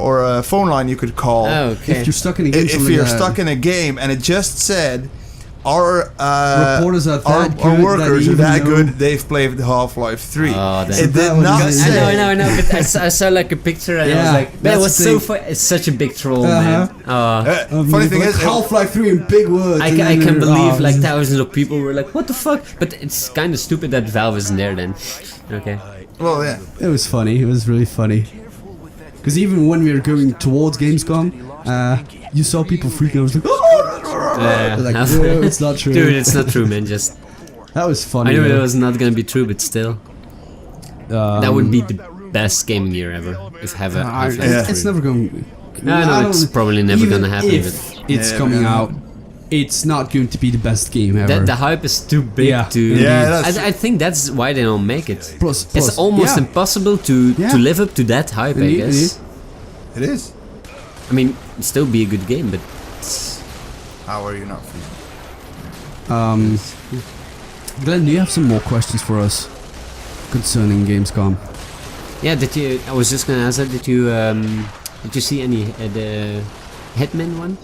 or a phone line you could call. oh, okay. If you're stuck in a game, If you're stuck in a game, and it just said, our Reporters are that our good workers that are that even good. know- They've played Half-Life 3. Oh, that's- it that did was not good. say. I know, but I saw like a picture and I was Yeah, like, man, that's it was the so thing. funny. It's such a big troll, Uh-huh. man. Funny thing is, Half-Life 3 in big words. I can believe like thousands of people were like, what the fuck? But it's kind of stupid that Valve isn't there then. Okay. well, yeah. It was funny. It was really funny. Because even when we were going towards Gamescom, you saw people freaking out. It was like, Yeah. no, it's not true. Dude, it's not true, man. Just That was funny. I knew though. it was not gonna be true, but still, that would be the best gaming year ever if have a. Half-Life Yeah. 3. It's never going. No, no, it's probably never even gonna happen. If But it's Yeah, coming yeah. out, it's not going to be the best game ever. the hype is too big Yeah. to. Yeah, that's I think that's why they don't make it. Plus, It's almost yeah. impossible to Yeah. live up to that hype, I Indeed, guess. It is. I mean, it'd still be a good game, but it's- How are you not free? Glenn, do you have some more questions for us concerning Gamescom? yeah. Did you? I was just gonna ask that. Did you see any the Hitman one?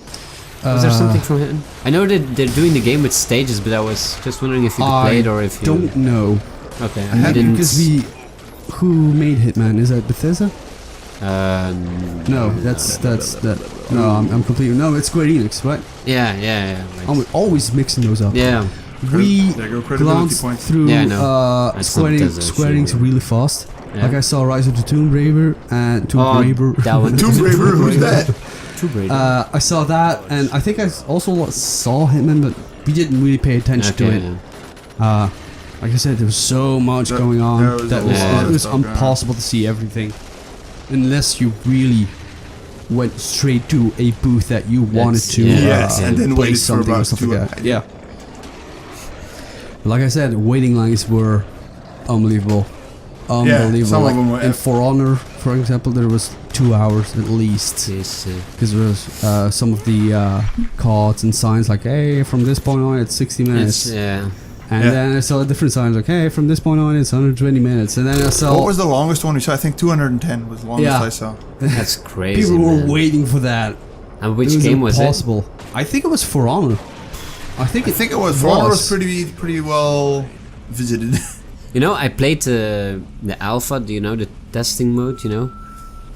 Was there something from Hitman? I know that they're doing the game with stages, but I was just wondering if you could play it or if you don't know. Okay, I didn't. Because who made Hitman? Is that Bethesda? No, that's that. No, I'm completely. No, it's Square Enix, right? Yeah. Right. I'm always mixing those up. Yeah. We There go credibility glanced points. through Yeah, I know. It's Square not Enix, Bethesda, Square Enix sure. really fast. Yeah. Like I saw Rise of the Tomb Raider and Oh, that one. Tomb Raider, who's that? Tomb Raider. I saw that, and I think I also saw Hitman, but we didn't really pay attention to Okay, it. yeah. Like I said, there was so much There- going on there was that a was, lot it of was stuff going on. impossible to see everything, unless you really went straight to a booth that you wanted to yeah. Yes, and then play waited for something or about something 2 like that. Yeah, Like I said, waiting lines were unbelievable. Unbelievable. some of them like were- in For Honor, for example, there was 2 hours at least. Yes, Because there was some of the cards and signs like, hey, from this point on it's 60 minutes. it's yeah. And Yeah. then I saw different signs like, hey, from this point on it's 120 minutes. And then I saw What was the longest one you saw? I think 210 was the longest Yeah. I saw. That's crazy. people were man. waiting for that. And which it was game was it? impossible. I think it was For Honor. I think it was. For Honor was pretty well visited. You know, I played the alpha, you know, the testing mode, you know,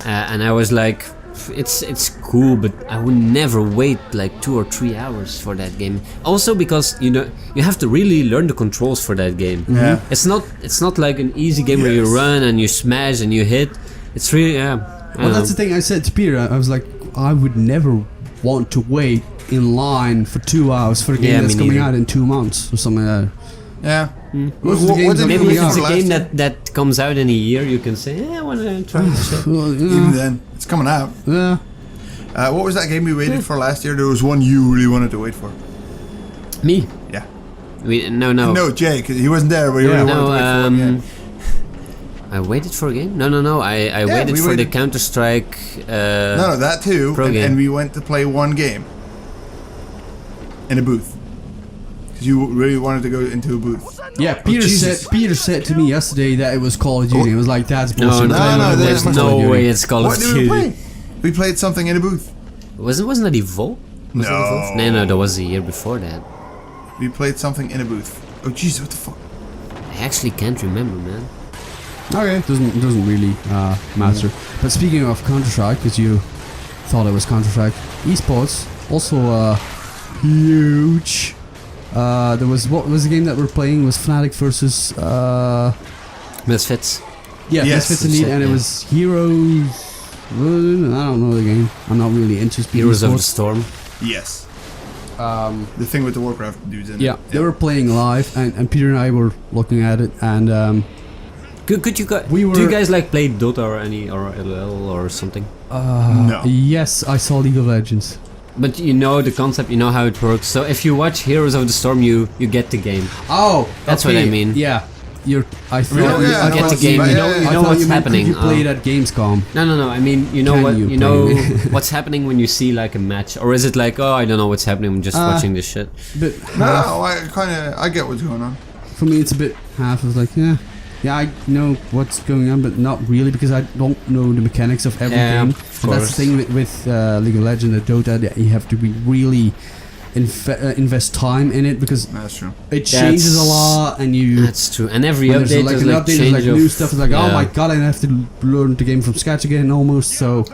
and I was like, it's cool, but I would never wait like 2 or 3 hours for that game. Also because you know you have to really learn the controls for that game. Yeah. It's not like an easy game where you Yes. run and you smash and you hit. It's really Well, that's the thing I said to Peter. I was like, I would never want to wait in line for 2 hours for a game Yeah, that's me coming neither. out in 2 months or something like that. Yeah. Most of the games What did are maybe coming if it's out a last game year? that comes out in a year, you can say, yeah, I want to try this shit. Well, Even yeah, then, it's coming out. yeah. What was that game we waited for last year? There was one you really wanted to wait for. Me? Yeah. No. No, Jay, 'cause he wasn't there, but he Yeah. really wanted No, to wait for one. Yeah. I waited for a game? No. I waited we for waited. the Counter-Strike. No, that too. Pro game. And we went to play one game in a booth. Because you really wanted to go into a booth. Yeah, Peter said to me yesterday that it was Call of Duty. I was like, that's No, bullshit. no, there's that's no Call of Duty. way it's Call of What did we Duty. play? We played something in a booth. Wasn't that Evolve? Was it Evolve? No, that was the year before that. We played something in a booth. Oh, jeez, what the fuck? I actually can't remember, man. Okay, it doesn't really matter. But speaking of Counter-Strike, because you thought it was Counter-Strike, esports also huge. There was what was the game that we're playing was Fnatic versus Misfits. yeah, Yes, Misfits indeed, and it yeah. was Heroes. I don't know the game. I'm not really interested. in Heroes of the esports. Storm. Yes. The thing with the Warcraft dudes in Yeah, it. they were playing live, and Peter and I were looking at it, and Could you guys? We Do were- you guys like play Dota or LOL or something? No. yes, I saw League of Legends. But you know the concept, you know how it works. So if you watch Heroes of the Storm, you get the game. Oh, That's what I mean. Yeah, I thought Really? Yeah, I I get thought the game. you You know, know- you I know thought what's you meant happening. Could you play it at Gamescom? No. I mean, you know Can what? you You play know it? what's happening when you see like a match, or is it like, oh, I don't know what's happening. I'm just watching this shit. But No, half, I get what's going on. for me, it's a bit half. I was like, yeah, I know what's going on, but not really because I don't know the mechanics of every Yeah, game. of And that's the thing with League of Legends and Dota, that you have to be really invest time in it because That's true. it changes a That's- lot, and you. That's true. And every when there's update like is an like update, there's change like of new stuff. It's like, oh yeah. my god, I have to learn the game from scratch again almost. So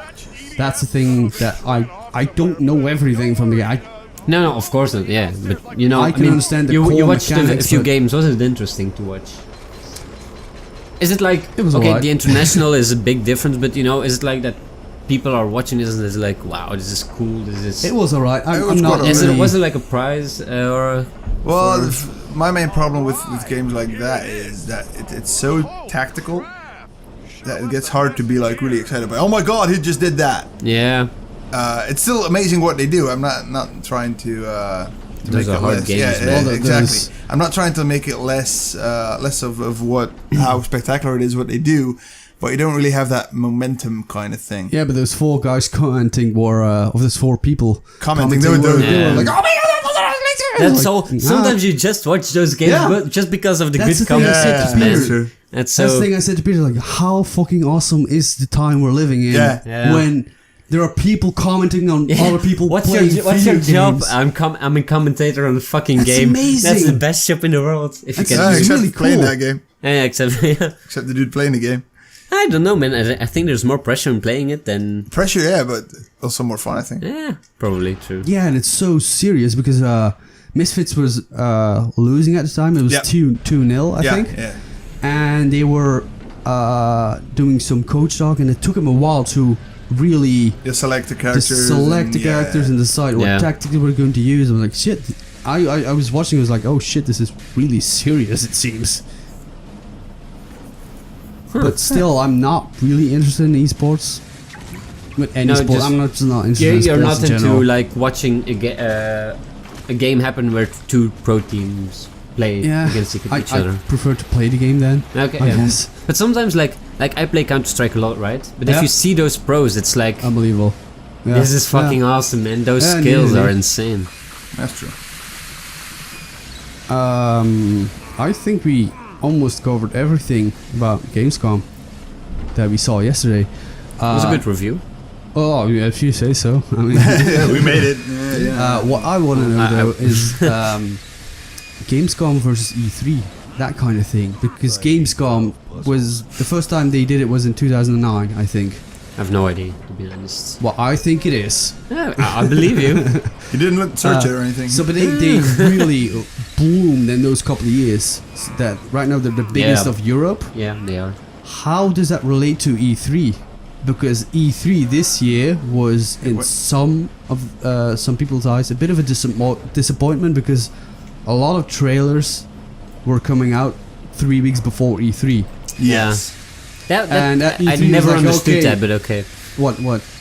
that's the thing that I don't know everything from the game. No, of course not. Yeah, but you know, I can understand the you core watched a mechanics, few but- games. Was it interesting to watch? Is it like It was okay? alright. The international is a big difference, but you know, is it like that? People are watching this and it's like, wow, this is cool. This is. It was alright. It I'm was not. quite Is really, it was it like a prize or? Well, my main problem with games like that is that it's so tactical that it gets hard to be like really excited by. Oh my god, he just did that! Yeah, It's still amazing what they do. I'm not trying to Those make are it hard less. games, Yeah, man. Well, exactly. those- I'm not trying to make it less of what how spectacular it is what they do, but you don't really have that momentum kind of thing. Yeah, but those 4 guys commenting were, of those 4 people Commenting, were, they were Yeah. like, oh my god, that's like, so. Sometimes you just watch those games, Yeah. but just because of the That's good the thing I comments. said to Yeah, Peter. that's true. That's That's so. the thing I said to Peter, like, how fucking awesome is the time we're living in Yeah. when there are people commenting on Yeah. other people What's playing your video job? games. I'm a commentator on a fucking That's game. amazing. That's the best job in the world. If you That's can. Yeah, It's except really playing cool. that game. Yeah, except yeah. Except the dude playing the game. I don't know, man. I think there's more pressure in playing it than. Pressure, yeah, but also more fun, I think. Yeah, probably true. Yeah, and it's so serious because Misfits was losing at the time. It was Yeah. 2-0, I yeah, think. yeah. And they were doing some coach talk, and it took them a while to really You select the to characters. select the and, yeah. characters and decide what Yeah. tactic they were going to use. I'm like, shit. I was watching. I was like, oh shit, this is really serious. It seems. But still, I'm not really interested in esports. With any No, sport, just- I'm not interested in You're sports not in into general. like watching a game happen where 2 pro teams play Yeah, against each I other. prefer to play the game then. Okay, I yeah. guess. But sometimes like I play Counter-Strike a lot, right? But Yeah. if you see those pros, it's like Unbelievable. Yeah. this is fucking Yeah. awesome, man. Those Yeah, skills indeed. are insane. That's true. I think we almost covered everything about Gamescom that we saw yesterday. It was a good review. Oh, yeah, if you say so. I mean, Yeah, we made it. Yeah. what I want to know though is Gamescom versus E3, that kind of thing. Because Gamescom was the first time they did it was in 2009, I think. I have no idea, to be honest. Well, I think it is. Yeah, I believe you. You didn't look search it or anything. So, but they really boomed in those couple of years. So that right now they're the biggest Yeah. of Europe. Yeah, they are. How does that relate to E3? Because E3 this year was, in some people's eyes, a bit of a disappointment because a lot of trailers were coming out 3 weeks before E3. Yes. And at I E3 never was like, understood okay. that, but okay. What?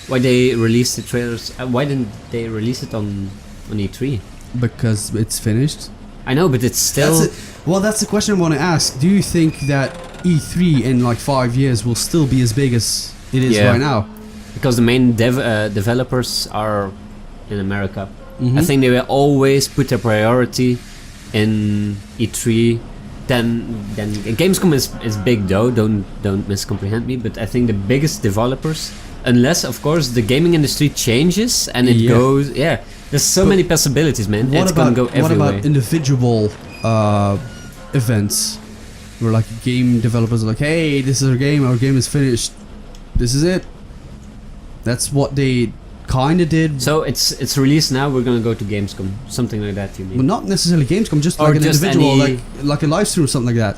Why they released the trailers? Why didn't they release it on E3? Because it's finished. I know, but it's still. That's the question I want to ask. Do you think that E3 in like 5 years will still be as big as it is Yeah. right now? Because the main developers are in America. Mhm. I think they will always put their priority in E3. Then Gamescom is big though. Don't miscomprehend me. But I think the biggest developers, unless of course the gaming industry changes and it Yeah. goes, yeah. There's so But many possibilities, man. It's gonna go what everywhere. about individual events where like game developers are like, hey, this is our game is finished, this is it. That's what they kind of did. So it's released now. We're gonna go to Gamescom, something like that. You mean? Well, not necessarily Gamescom, just Or like an just individual, any- like a live stream or something like that.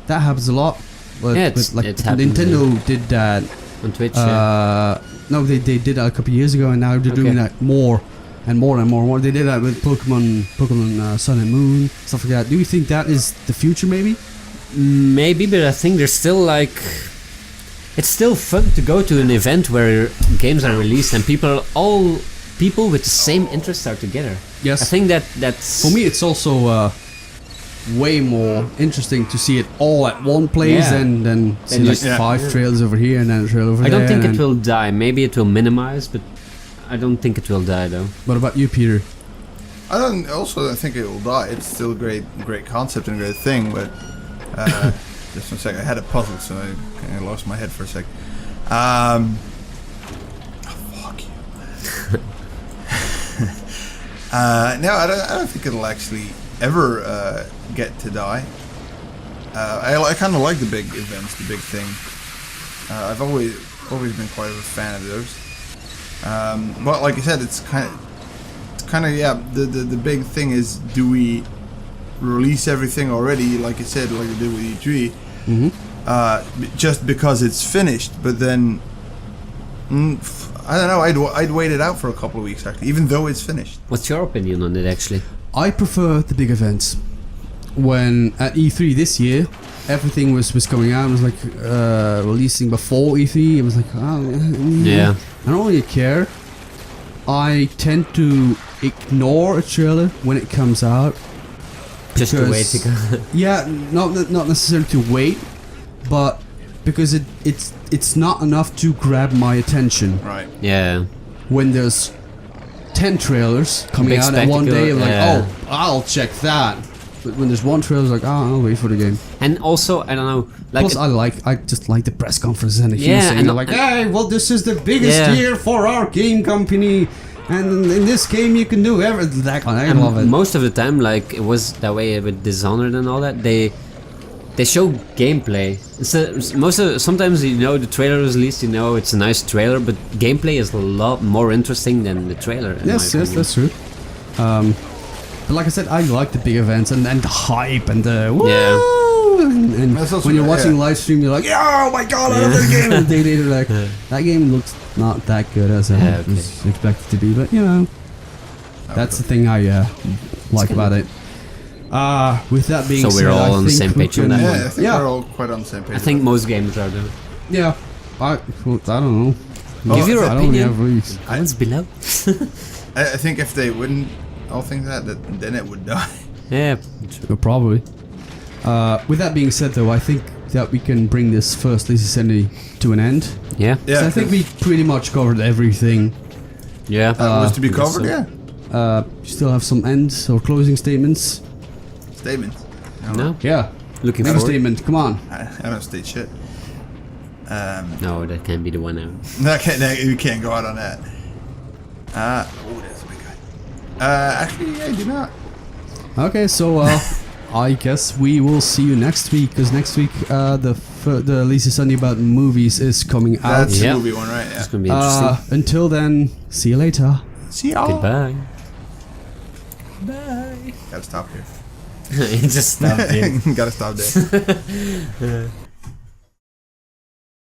That happens a lot. Yeah, it's- like it happens, Nintendo did that. On Twitch. Yeah. No, they did that a couple of years ago, and now they're doing Okay. that more and more and more. They did that with Pokemon Sun and Moon, stuff like that. Do you think that is the future, maybe? Maybe, but I think there's still like. It's still fun to go to an event where games are released and people with the same interests are together. Yes. I think that's For me, it's also way more interesting to see it all at one place Yeah. than see like just- Yeah. 5 trailers over here and then a trailer over I there. don't think and it will die. Maybe it will minimize, but I don't think it will die though. What about you, Peter? I don't think it will die. It's still a great concept and a great thing, but just one sec. I had a puzzle, so I kind of lost my head for a sec. Fuck you. No, I don't think it'll actually ever get to die. I kind of like the big events, the big thing. I've always been quite a fan of those. But like I said, it's kind of yeah. The big thing is, do we release everything already? Like I said, like we did with E3, just because it's finished. But then, I don't know. I'd wait it out for a couple of weeks actually, even though it's finished. What's your opinion on it actually? I prefer the big events. When at E3 this year, everything was coming out. It was like releasing before E3. It was like, Yeah. I don't really care. I tend to ignore a trailer when it comes out. Just to wait. because- Yeah, not necessarily to wait, but because it's not enough to grab my attention. Right. Yeah. When there's 10 trailers coming Big out at one day, I'm like, spectacle, yeah. oh, I'll check that. But when there's one trailer, it's like, oh, I'll wait for the game. And also, I don't know. Like, Plus, I just like the press conferences and the Yeah, huge thing. and- They're like, hey, well, this is the biggest Yeah. year for our game company, and in this game you can do everything. That kind, I and love it. most of the time, like it was that way with Dishonored and all that. They show gameplay. Sometimes the trailer is released. It's a nice trailer, but gameplay is a lot more interesting than the trailer. in my Yes, opinion. that's true. But like I said, I like the big events and the hype and the woo! And That's also when you're good, watching yeah. live stream, you're like, oh my god, I love that game. And a day later, like, that game looks not that good as I Yeah, okay. was expected to be. But that's the thing I like about it. With that being So said, we're all I on the think same we page on can- that Yeah, one. I think Yeah. we're all quite on the same page. I think most gamers are though. Yeah, I don't know. Give your I don't really opinion. have reason. Comments below. I think if they wouldn't all think that then it would die. Yeah. Probably. With that being said, though, I think that we can bring this first Lazy Sunday to an end. Yeah. Yeah, 'Cause I think we pretty much covered everything. Yeah. that was to be I guess covered. so. Yeah. You still have some ends or closing statements? Statement. No. Yeah. Looking Make a forward. statement. Come on. I don't state shit. No, that can't be the one now. You can't go out on that. Oh, that's a big guy. Actually, I do not. Okay, so I guess we will see you next week, because next week the Lazy Sunday about movies is coming out. That's Yeah. the movie one, right? It's Yeah. gonna be interesting. Until then, see you later. See y'all. Goodbye. Gotta stop here. It just stopped there. Gotta stop there.